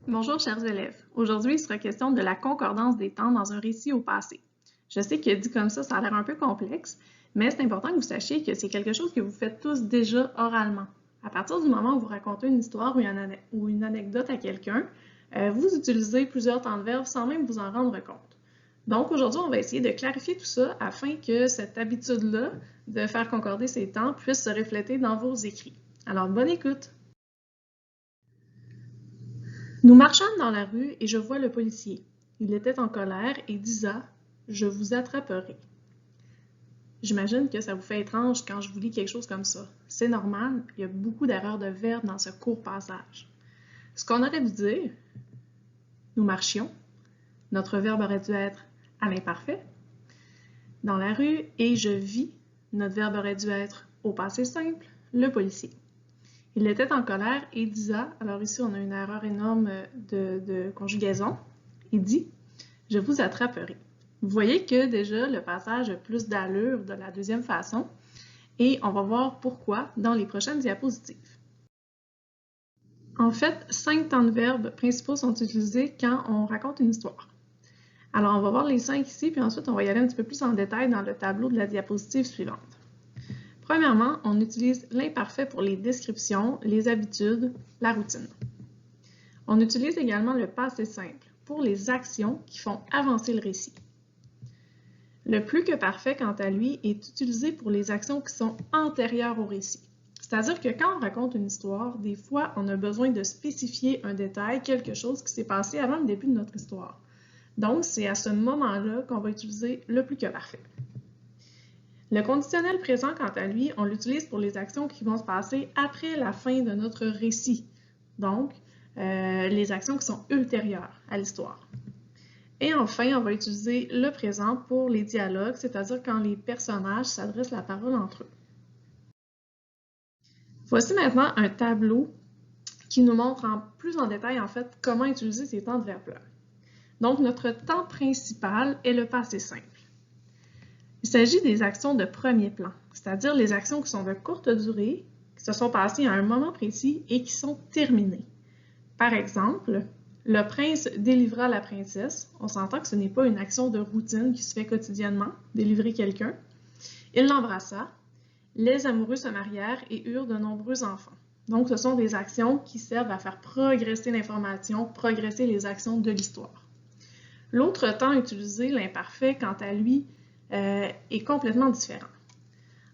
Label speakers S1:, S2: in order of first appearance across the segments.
S1: Bonjour chers élèves. Aujourd'hui, il sera question de la concordance des temps dans un récit au passé. Je sais que dit comme ça a l'air un peu complexe, mais c'est important que vous sachiez que c'est quelque chose que vous faites tous déjà oralement. À partir du moment où vous racontez une histoire ou une anecdote à quelqu'un, vous utilisez plusieurs temps de verbe sans même vous en rendre compte. Donc aujourd'hui, on va essayer de clarifier tout ça afin que cette habitude-là de faire concorder ces temps puisse se refléter dans vos écrits. Alors, bonne écoute! Nous marchâmes dans la rue et je vois le policier. Il était en colère et disait « Je vous attraperai ». J'imagine que ça vous fait étrange quand je vous lis quelque chose comme ça. C'est normal, il y a beaucoup d'erreurs de verbe dans ce court passage. Ce qu'on aurait dû dire, nous marchions, notre verbe aurait dû être à l'imparfait. Dans la rue et je vis, notre verbe aurait dû être au passé simple, le policier. Il était en colère et disait, alors ici on a une erreur énorme de conjugaison, il dit « Je vous attraperai ». Vous voyez que déjà le passage a plus d'allure de la deuxième façon et on va voir pourquoi dans les prochaines diapositives. En fait, 5 temps de verbe principaux sont utilisés quand on raconte une histoire. Alors on va voir les 5 ici, puis ensuite on va y aller un petit peu plus en détail dans le tableau de la diapositive suivante. Premièrement, on utilise l'imparfait pour les descriptions, les habitudes, la routine. On utilise également le passé simple pour les actions qui font avancer le récit. Le plus que parfait, quant à lui, est utilisé pour les actions qui sont antérieures au récit. C'est-à-dire que quand on raconte une histoire, des fois, on a besoin de spécifier un détail, quelque chose qui s'est passé avant le début de notre histoire. Donc, c'est à ce moment-là qu'on va utiliser le plus que parfait. Le conditionnel présent, quant à lui, on l'utilise pour les actions qui vont se passer après la fin de notre récit. Donc, les actions qui sont ultérieures à l'histoire. Et enfin, on va utiliser le présent pour les dialogues, c'est-à-dire quand les personnages s'adressent la parole entre eux. Voici maintenant un tableau qui nous montre plus en détail en fait comment utiliser ces temps de verbe-là. Donc, notre temps principal est le passé simple. Il s'agit des actions de premier plan, c'est-à-dire les actions qui sont de courte durée, qui se sont passées à un moment précis et qui sont terminées. Par exemple, le prince délivra la princesse. On s'entend que ce n'est pas une action de routine qui se fait quotidiennement, délivrer quelqu'un. Il l'embrassa. Les amoureux se marièrent et eurent de nombreux enfants. Donc, ce sont des actions qui servent à faire progresser l'information, progresser les actions de l'histoire. L'autre temps utilisé, l'imparfait, quant à lui, est complètement différent.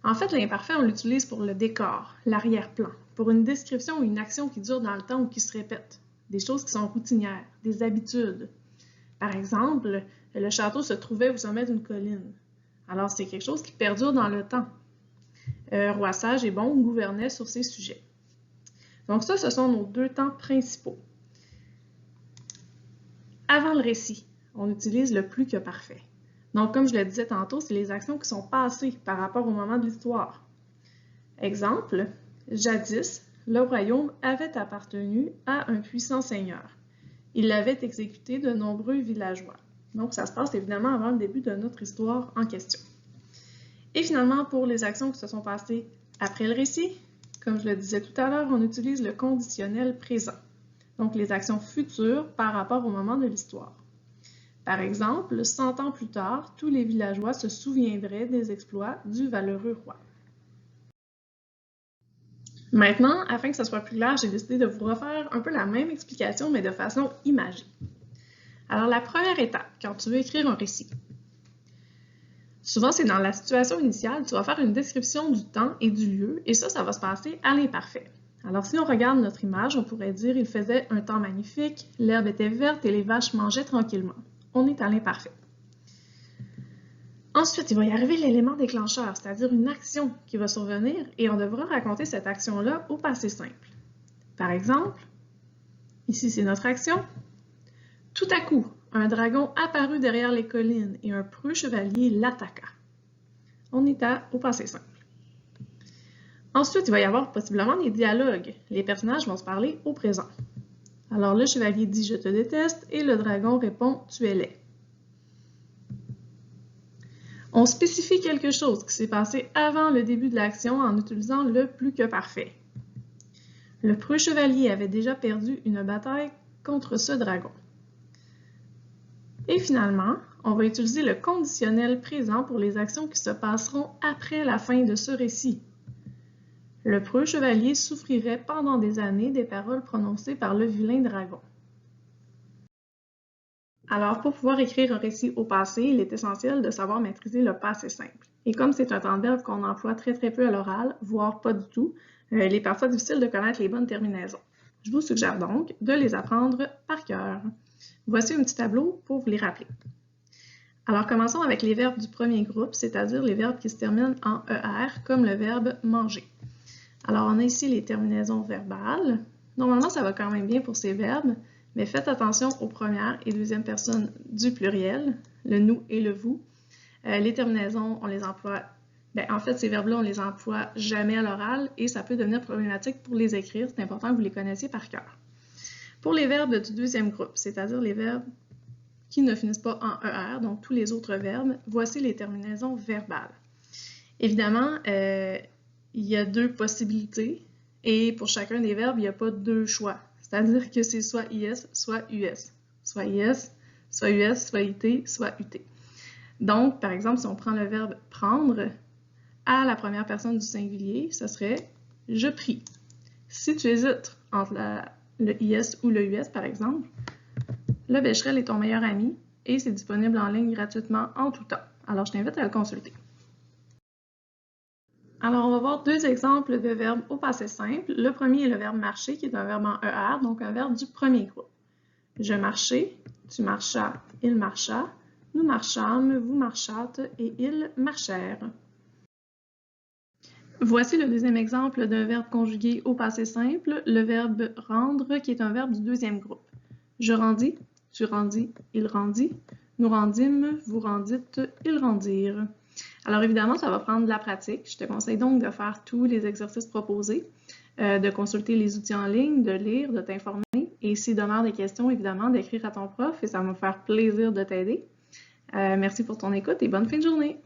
S1: En fait, l'imparfait, on l'utilise pour le décor, l'arrière-plan, pour une description ou une action qui dure dans le temps ou qui se répète, des choses qui sont routinières, des habitudes. Par exemple, le château se trouvait au sommet d'une colline. Alors, c'est quelque chose qui perdure dans le temps. Roi sage et bon gouvernait sur ces sujets. Donc ça, ce sont nos deux temps principaux. Avant le récit, on utilise le plus que parfait. Donc, comme je le disais tantôt, c'est les actions qui sont passées par rapport au moment de l'histoire. Exemple, jadis, le royaume avait appartenu à un puissant seigneur. Il avait exécuté de nombreux villageois. Donc, ça se passe évidemment avant le début de notre histoire en question. Et finalement, pour les actions qui se sont passées après le récit, comme je le disais tout à l'heure, on utilise le conditionnel présent. Donc, les actions futures par rapport au moment de l'histoire. Par exemple, 100 ans plus tard, tous les villageois se souviendraient des exploits du valeureux roi. Maintenant, afin que ça soit plus clair, j'ai décidé de vous refaire un peu la même explication, mais de façon imagée. Alors, la première étape, quand tu veux écrire un récit, souvent c'est dans la situation initiale, tu vas faire une description du temps et du lieu, et ça va se passer à l'imparfait. Alors, si on regarde notre image, on pourrait dire « Il faisait un temps magnifique, l'herbe était verte et les vaches mangeaient tranquillement ». On est à l'imparfait. Ensuite, il va y arriver l'élément déclencheur, c'est-à-dire une action qui va survenir et on devra raconter cette action-là au passé simple. Par exemple, ici c'est notre action. Tout à coup, un dragon apparut derrière les collines et un preux chevalier l'attaqua. On est au passé simple. Ensuite, il va y avoir possiblement des dialogues. Les personnages vont se parler au présent. Alors le chevalier dit « Je te déteste » et le dragon répond « Tu es laid ». On spécifie quelque chose qui s'est passé avant le début de l'action en utilisant le plus que parfait. Le preux chevalier avait déjà perdu une bataille contre ce dragon. Et finalement, on va utiliser le conditionnel présent pour les actions qui se passeront après la fin de ce récit. Le preux chevalier souffrirait pendant des années des paroles prononcées par le vilain dragon. Alors, pour pouvoir écrire un récit au passé, il est essentiel de savoir maîtriser le passé simple. Et comme c'est un temps de verbe qu'on emploie très peu à l'oral, voire pas du tout, il est parfois difficile de connaître les bonnes terminaisons. Je vous suggère donc de les apprendre par cœur. Voici un petit tableau pour vous les rappeler. Alors, commençons avec les verbes du premier groupe, c'est-à-dire les verbes qui se terminent en ER, comme le verbe manger. Alors, on a ici les terminaisons verbales. Normalement, ça va quand même bien pour ces verbes, mais faites attention aux premières et deuxièmes personnes du pluriel, le nous et le vous. Les terminaisons, on les emploie, en fait, ces verbes-là, on les emploie jamais à l'oral et ça peut devenir problématique pour les écrire. C'est important que vous les connaissiez par cœur. Pour les verbes du deuxième groupe, c'est-à-dire les verbes qui ne finissent pas en ER, donc tous les autres verbes, voici les terminaisons verbales. Évidemment, il y a deux possibilités et pour chacun des verbes, il n'y a pas deux choix. C'est-à-dire que c'est soit IS, soit US. Soit IS, soit US, soit IT, soit UT. Donc, par exemple, si on prend le verbe prendre, à la première personne du singulier, ce serait « je prie ». Si tu hésites entre le IS ou le US, par exemple, le Becherel est ton meilleur ami et c'est disponible en ligne gratuitement en tout temps. Alors, je t'invite à le consulter. Alors, on va voir deux exemples de verbes au passé simple. Le premier est le verbe marcher, qui est un verbe en ER, donc un verbe du premier groupe. Je marchai, tu marchas, il marcha, nous marchâmes, vous marchâtes et ils marchèrent. Voici le deuxième exemple d'un verbe conjugué au passé simple, le verbe rendre, qui est un verbe du deuxième groupe. Je rendis, tu rendis, il rendit, nous rendîmes, vous rendîtes, ils rendirent. Alors évidemment, ça va prendre de la pratique. Je te conseille donc de faire tous les exercices proposés, de consulter les outils en ligne, de lire, de t'informer. Et si demeure des questions, évidemment, d'écrire à ton prof et ça va me faire plaisir de t'aider. Merci pour ton écoute et bonne fin de journée!